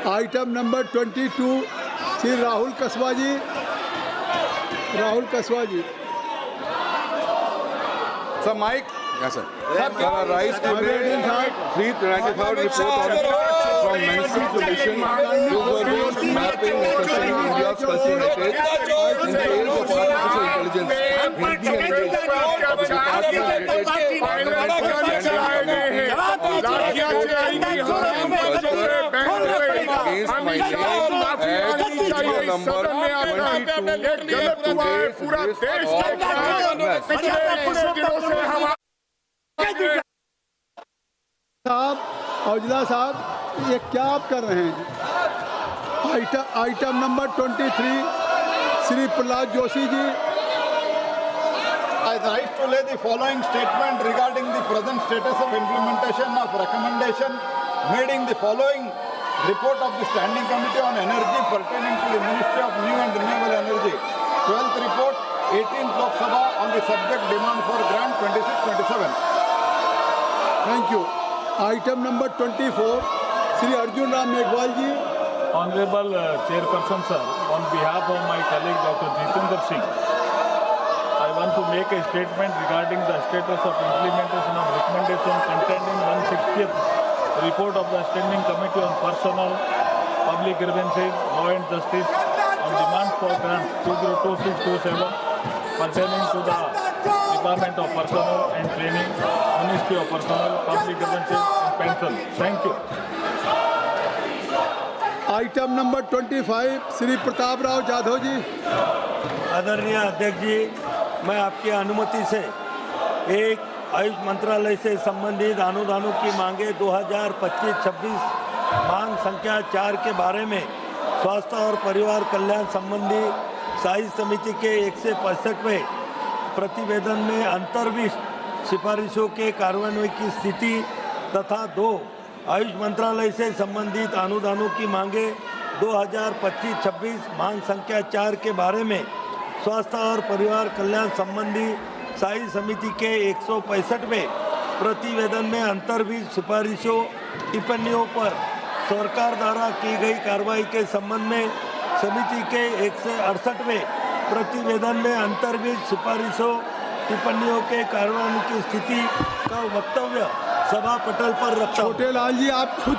Item number 22 Shri Rahul Kaswa ji. Sir mike. Yes, sir. Rise today 393rd report from Ministry Commission to survey mapping assessing India's cultural heritage in the age of artificial intelligence. Hindi and English. साहब औजला साहब, ये क्या आप कर रहे हैं? Item number 23 Shri Pralhad Joshi ji. I rise to lay the following statement regarding the present status of implementation of recommendation made in the following report of the Standing Committee on Energy pertaining to the Ministry of New and Renewable Energy. 12th report, 18th Lok Sabha on the subject demand for grant 26-27. Thank you. Item number 24 Shri Arjun Ram Meghwal ji. Honorable Chairperson sir, on behalf of my colleague Dr. Jitendra Singh, I want to make a statement regarding the status of implementation of recommendation contained in 160th report of the Standing Committee on Personnel, Public Grievances, Law and Justice on demand for grant 202627 pertaining to the Department of Personnel and Training, Ministry of Personnel, Public Grievances and Pension. Thank you. Item number 25 Shri Pratap Rao Jadhav ji. आदरणीय अध्यक्ष जी, मैं आपकी अनुमति से एक आयुष मंत्रालय से संबंधित अनुदानों की मांगे 2025-26 मांग संख्या 4 के बारे में स्वास्थ्य और परिवार कल्याण संबंधी स्थायी समिति के 165वें प्रतिवेदन में अंतर्विष्ट सिफारिशों के कार्यान्वयन की स्थिति तथा 2 आयुष मंत्रालय से संबंधित अनुदानों की मांगे 2025-26 मांग संख्या 4 के बारे में स्वास्थ्य और परिवार कल्याण संबंधी स्थायी समिति के 165वें प्रतिवेदन में अंतर्विष्ट सिफारिशों टिप्पणियों पर सरकार द्वारा की गई कार्रवाई के संबंध में समिति के 168वें प्रतिवेदन में अंतर्विष्ट सिफारिशों टिप्पणियों के कार्यान्वयन की स्थिति का वक्तव्य सभा पटल पर रखा। छोटे लाल जी, आप खुद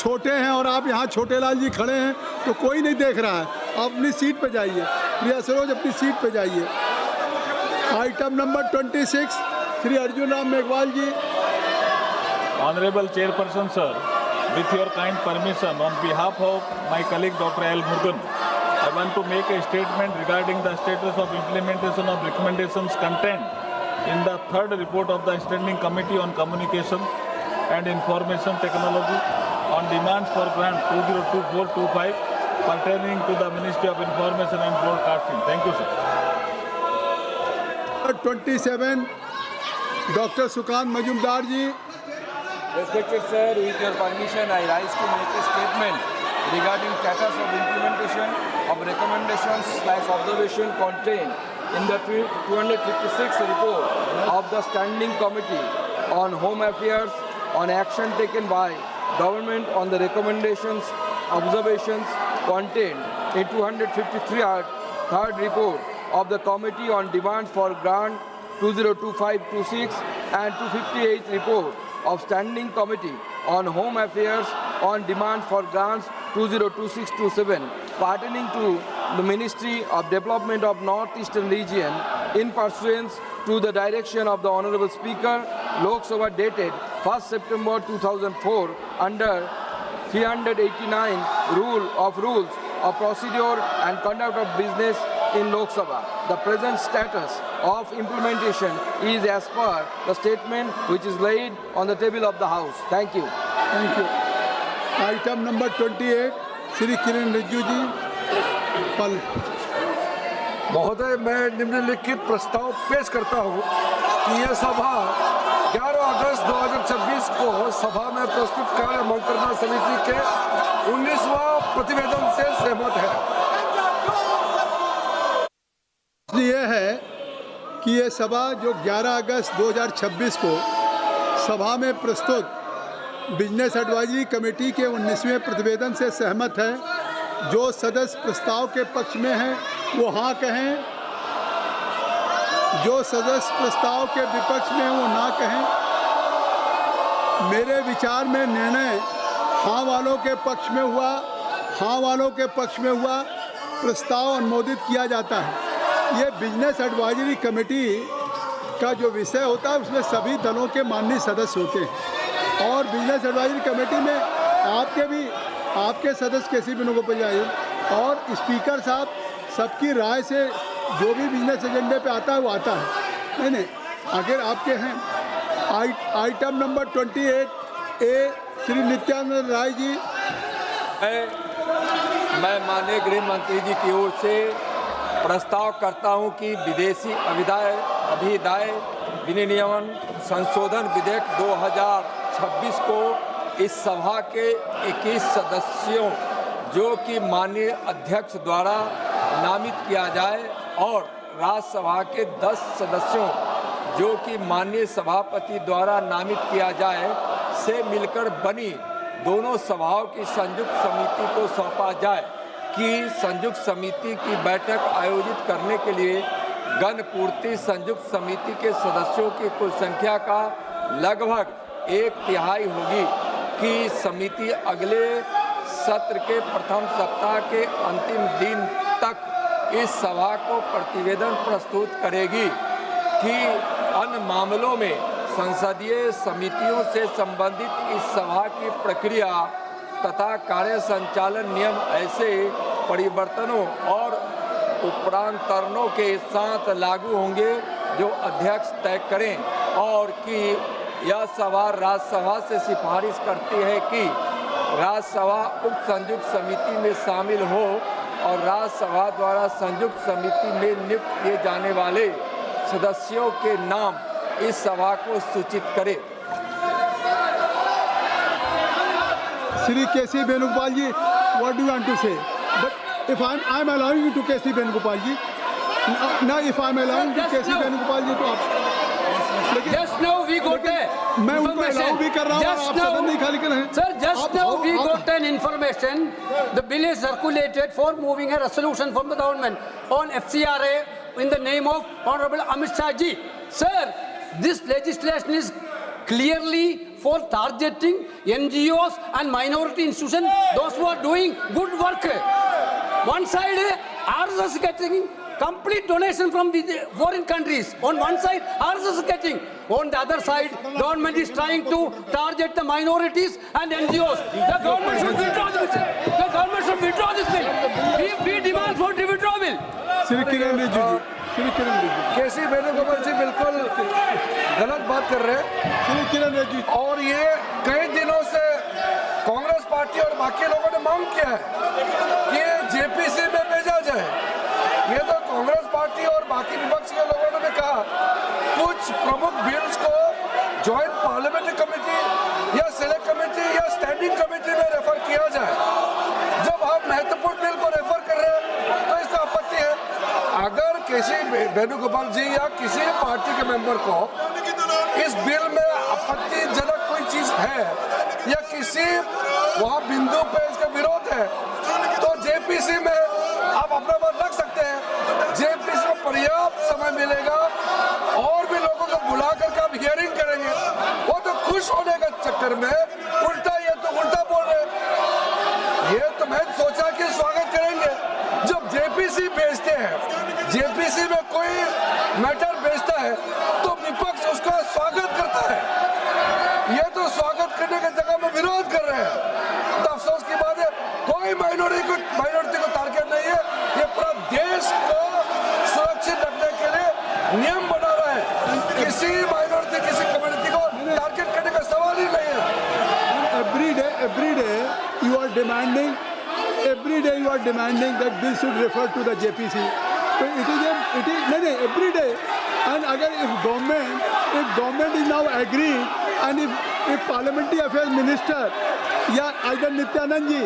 छोटे हैं और आप यहाँ छोटे लाल जी खड़े हैं तो कोई नहीं देख रहा है। आप अपनी सीट पे जाइए। प्रिया सरोज, अपनी सीट पे जाइए। Item number 26 Shri Arjun Ram Meghwal ji. Honorable Chairperson sir, with your kind permission, on behalf of my colleague Dr. L. Murugan, I want to make a statement regarding the status of implementation of recommendations contained in the 3rd report of the Standing Committee on Communication and Information Technology on demands for grant 2024-25 pertaining to the Ministry of Information and Broadcasting. Thank you, sir. 27 doctor Sukanta Majumdar ji. Respected sir, with your permission, I rise to make a statement regarding status of implementation of recommendations/observation contained in the 256th report of the Standing Committee on Home Affairs on action taken by government on the recommendations, observations contained in 253rd report of the Committee on Demands for Grant 2025-26 and 258th report of Standing Committee on Home Affairs on Demand for Grants 2026-27 pertaining to the Ministry of Development of Northeastern Region in pursuance to the direction of the Honorable Speaker, Lok Sabha dated 1st September 2004 under 389 Rules of Procedure and Conduct of Business in Lok Sabha. The present status of implementation is as per the statement which is laid on the table of the House. Thank you. Thank you. Item number 28 Shri Kiren Rijiju ji. महोदय, मैं निम्नलिखित प्रस्ताव पेश करता हूँ कि यह सभा 11 अगस्त 2026 को सभा में प्रस्तुत कार्य मंत्रणा समिति के 19वां प्रतिवेदन से सहमत है। यह है कि ये सभा जो 11 अगस्त 2026 को सभा में प्रस्तुत बिजनेस एडवाइजरी कमेटी के 19वें प्रतिवेदन से सहमत है। जो सदस्य प्रस्ताव के पक्ष में हैं वो हाँ कहें, जो सदस्य प्रस्ताव के विपक्ष में वो ना कहें। मेरे विचार में निर्णय हाँ वालों के पक्ष में हुआ, हाँ वालों के पक्ष में हुआ, प्रस्ताव अनुमोदित किया जाता है। ये बिजनेस एडवाइजरी कमेटी का जो विषय होता है उसमें सभी दलों के माननीय सदस्य होते हैं और बिजनेस एडवाइजरी कमेटी में आपके सदस्य केसी वेणुगोपाल जी और स्पीकर साहब सबकी राय से जो भी बिजनेस एजेंडे पे आता है वो आता है। नहीं आखिर आपके हैं item number 28A Shri Nityanand Rai ji. मैं माननीय गृह मंत्री जी की ओर से प्रस्ताव करता हूं कि विदेशी अभिदाय विनियमन संशोधन विधेयक 2026 को इस सभा के 21 सदस्यों जो कि माननीय अध्यक्ष द्वारा नामित किया जाए और राज्यसभा के 10 सदस्यों जो कि माननीय सभापति द्वारा नामित किया जाए से मिलकर बनी दोनों सभाओं की संयुक्त समिति को सौंपा जाए कि संयुक्त समिति की बैठक आयोजित करने के लिए गणपूर्ति संयुक्त समिति के सदस्यों की कुल संख्या का लगभग 1/3 होगी कि समिति अगले सत्र के प्रथम सप्ताह के अंतिम दिन तक इस सभा को प्रतिवेदन प्रस्तुत करेगी कि अन्य मामलों में संसदीय समितियों से संबंधित इस सभा की प्रक्रिया तथा कार्य संचालन नियम ऐसे परिवर्तनों और उपरांतरणों के साथ लागू होंगे जो अध्यक्ष तय करें और कि यह सभा राज्यसभा से सिफारिश करती है कि राज्यसभा उक्त संयुक्त समिति में शामिल हो और राज्यसभा द्वारा संयुक्त समिति में नियुक्त किए जाने वाले सदस्यों के नाम इस सभा को सूचित करे। श्री केसी वेणुगोपाल जी, what do you want to say? But if I'm allowing you to KC Venugopal ji, now if I'm allowing to केसी वेणुगोपाल जी तो आप Just now we got a मैं उनको allow भी कर रहा हूँ और आप सदन नहीं खाली कर रहे हैं। Sir, just now we got an information. The bill is circulated for moving a resolution from the government on FCRA in the name of Honorable Amit Shah ji. Sir, this legislation is clearly for targeting NGOs and minority institutions, those who are doing good work. One side, RSS is getting complete donation from the foreign countries. On one side, RSS is getting. On the other side, government is trying to target the minorities and NGOs. The government should withdraw this bill. The government should withdraw this bill. We demand for the withdrawal bill. Shri Kiran Rijiju जी, श्री किरण रिजिजू, केसी वेणुगोपाल जी बिल्कुल गलत बात कर रहे हैं श्री किरण रिजिजू और ये कई दिनों से कांग्रेस पार्टी और बाकी लोगों ने मांग किया है कि जेपीसी में भेजा जाए। ये तो कांग्रेस पार्टी और बाकी विपक्ष के लोगों ने भी कहा कुछ प्रमुख बिल्स को जॉइंट पार्लियामेंट्री कमेटी या सिलेक्ट कमेटी या स्टैंडिंग कमेटी में रेफर किया जाए। जब आप महत्वपूर्ण बिल को रेफर कर रहे हैं तो इसका आपत्ति है। अगर किसी वेणुगोपाल जी या किसी पार्टी के मेंबर को इस बिल में आपत्तिजनक कोई चीज है या किसी वहाँ बिंदु पे इसका विरोध है तो जेपीसी में आप अपना बात रख सकते हैं। जेपीसी में पर्याप्त समय मिलेगा और भी लोगों को बुला करके आप हियरिंग करेंगे। वो तो खुश होने के चक्कर में उल्टा ये तो उल्टा बोल रहे हैं। ये तो मैं सोचा कि स्वागत करेंगे। जब जेपीसी भेजते हैं, जेपीसी में कोई मैटर भेजता है तो विपक्ष उसका स्वागत करता है। ये तो स्वागत करने की जगह में विरोध कर रहे हैं। तो अफसोस की बात है कोई माइनॉरिटी को टारगेट नहीं है। ये पूरा देश को सुरक्षित रखने के लिए नियम बना रहा है। किसी माइनॉरिटी किसी कम्युनिटी को टारगेट करने का सवाल ही नहीं है। every day you are demanding that bill should refer to the JPC. So it is नहीं every day. And अगर if government is now agreeing and if parliamentary affairs minister या either नित्यानंद जी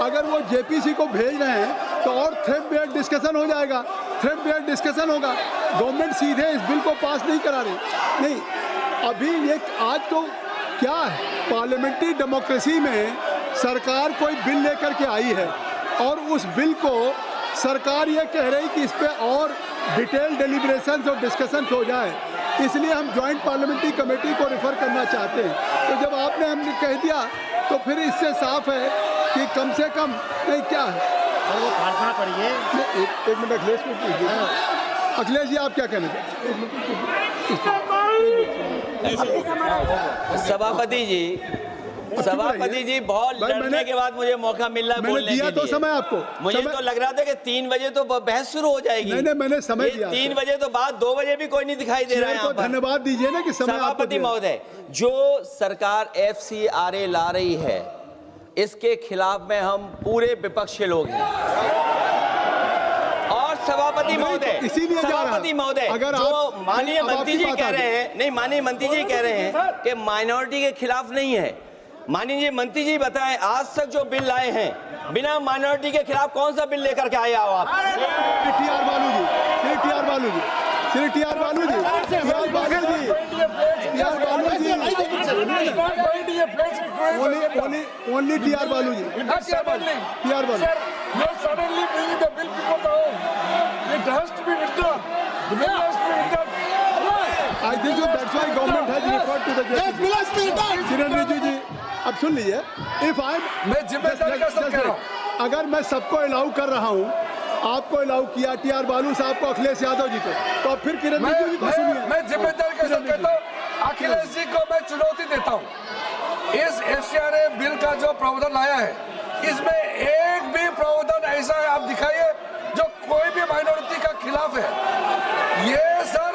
अगर वो JPC को भेज रहे हैं तो और थ्रेड डिस्कशन हो जाएगा, थ्रेड डिस्कशन होगा। गवर्नमेंट सीधे इस बिल को पास नहीं करा रही। नहीं, अभी ये आज तो क्या पार्लियामेंट्री डेमोक्रेसी में सरकार कोई बिल लेकर के आई है और उस बिल को सरकार ये कह रही कि इस पे और डिटेल डेलिब्रेशंस और डिस्कशंस हो जाए, इसलिए हम जॉइंट पार्लियामेंट्री कमेटी को रेफर करना चाहते हैं। तो जब आपने हमने कह दिया तो फिर इससे साफ है कि कम से कम नहीं क्या है। वो प्रार्थना पढ़िए। एक मिनट अखिलेश को पूछिए। अखिलेश जी आप क्या कहना सभापति जी बहुत लड़ने के बाद मुझे मौका मिला बोलने दिया के तो लिए। समय आपको मुझे तो लग रहा था कि 3 बजे तो बहस शुरू हो जाएगी। नहीं, मैंने समय दिया। 3 बजे तो बाद 2 बजे भी कोई नहीं दिखाई दे रहा है यहाँ पर। धन्यवाद दीजिए ना कि समय आपको सभापति दिया। महोदय, जो सरकार FCRA ला रही है इसके खिलाफ में हम पूरे विपक्ष के लोग हैं। और सभापति महोदय, इसीलिए सभापति महोदय, अगर जो माननीय मंत्री जी कह रहे हैं, नहीं माननीय मंत्री जी कह रहे हैं कि माइनॉरिटी के खिलाफ नहीं है। माननीय मंत्री जी बताएं, आज तक जो बिल लाए हैं बिना माइनॉरिटी के खिलाफ कौन सा बिल लेकर के आए हो आप? टीआर बालू जी, श्री टीआर बालू जी, श्री टीआर बालू जी, टीआर बालू जी, टीआर बालू जी, ओनली टीआर बालू जी, टीआर बालू। I think so that's why government has referred to the justice. किरण रिजिजू जी, अब सुन लीजिए। If मैं जिम्मेदारी का सब कह रहा हूँ। अगर मैं सबको अलाउ कर रहा हूँ, आपको अलाउ किया, टीआर बालू साहब को, अखिलेश यादव जी को, तो फिर किरण रिजिजू जी को सुनिए। मैं जिम्मेदारी के साथ कहता हूँ, अखिलेश जी को मैं चुनौती देता हूँ। इस FCRA बिल का जो प्रावधान आया है, इसमें एक भी प्रावधान ऐसा है आप दिखाइए जो कोई भी माइनॉरिटी का खिलाफ है। ये सर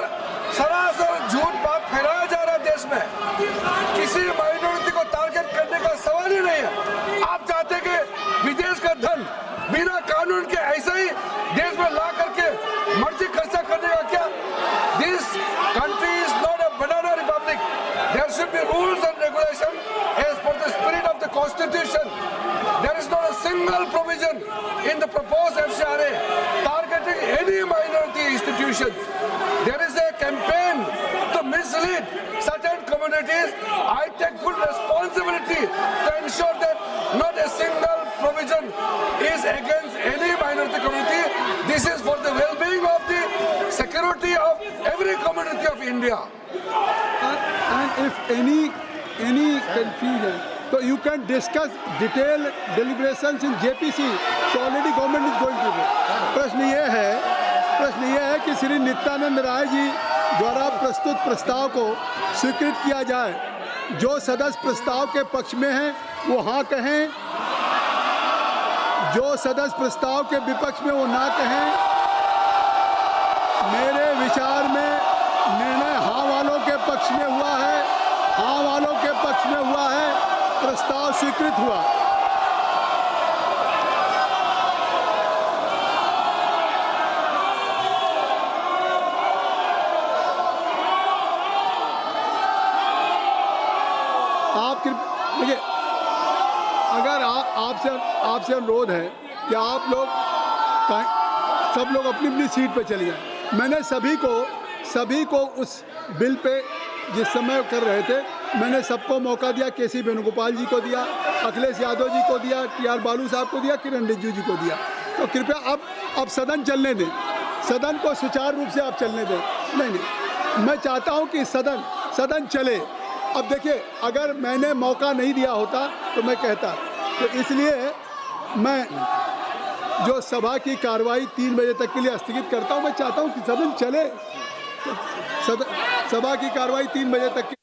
सरासर झूठ बात फैलाया जा रहा है देश में। किसी माइनॉरिटी को टारगेट करने का सवाल ही नहीं है। आप चाहते कि विदेश का धन बिना कानून के ऐसा ही देश में ला करके मर्जी खर्चा करने का क्या? This country is not a banana republic. There should be rules and regulation as per the spirit of the constitution. There is not a single provision in the proposed FCRA targeting any minority institutions. There is a campaign to mislead certain communities. I take full responsibility to ensure that not a single provision is against any minority community. This is for the well-being of the security of every community of India. And if any confusion, so you can discuss detailed deliberations in JPC. So already government is going to do. प्रश्न ये है कि श्री नित्यानंद राय जी द्वारा प्रस्तुत प्रस्ताव को स्वीकृत किया जाए। जो सदस्य प्रस्ताव के पक्ष में हैं वो हाँ कहें, जो सदस्य प्रस्ताव के विपक्ष में वो ना कहें। मेरे विचार में निर्णय हाँ वालों के पक्ष में हुआ है, हाँ वालों के पक्ष में हुआ है, प्रस्ताव स्वीकृत हुआ। आप देखिए, अगर आपसे अनुरोध है कि आप लोग सब लोग अपनी अपनी सीट पे चले जाएं। मैंने सभी को उस बिल पे जिस समय कर रहे थे मैंने सबको मौका दिया। केसी वेणुगोपाल जी को दिया, अखिलेश यादव जी को दिया, टीआर बालू साहब को दिया, किरण रिजिजू जी को दिया। तो कृपया अब सदन चलने दें, सदन को सुचारू रूप से आप चलने दें। नहीं, मैं चाहता हूं कि सदन चले। अब देखिए, अगर मैंने मौका नहीं दिया होता तो मैं कहता, तो इसलिए मैं जो सभा की कार्रवाई 3 बजे तक के लिए स्थगित करता हूं। मैं चाहता हूं कि सदन चले, सभा की कार्रवाई 3 बजे तक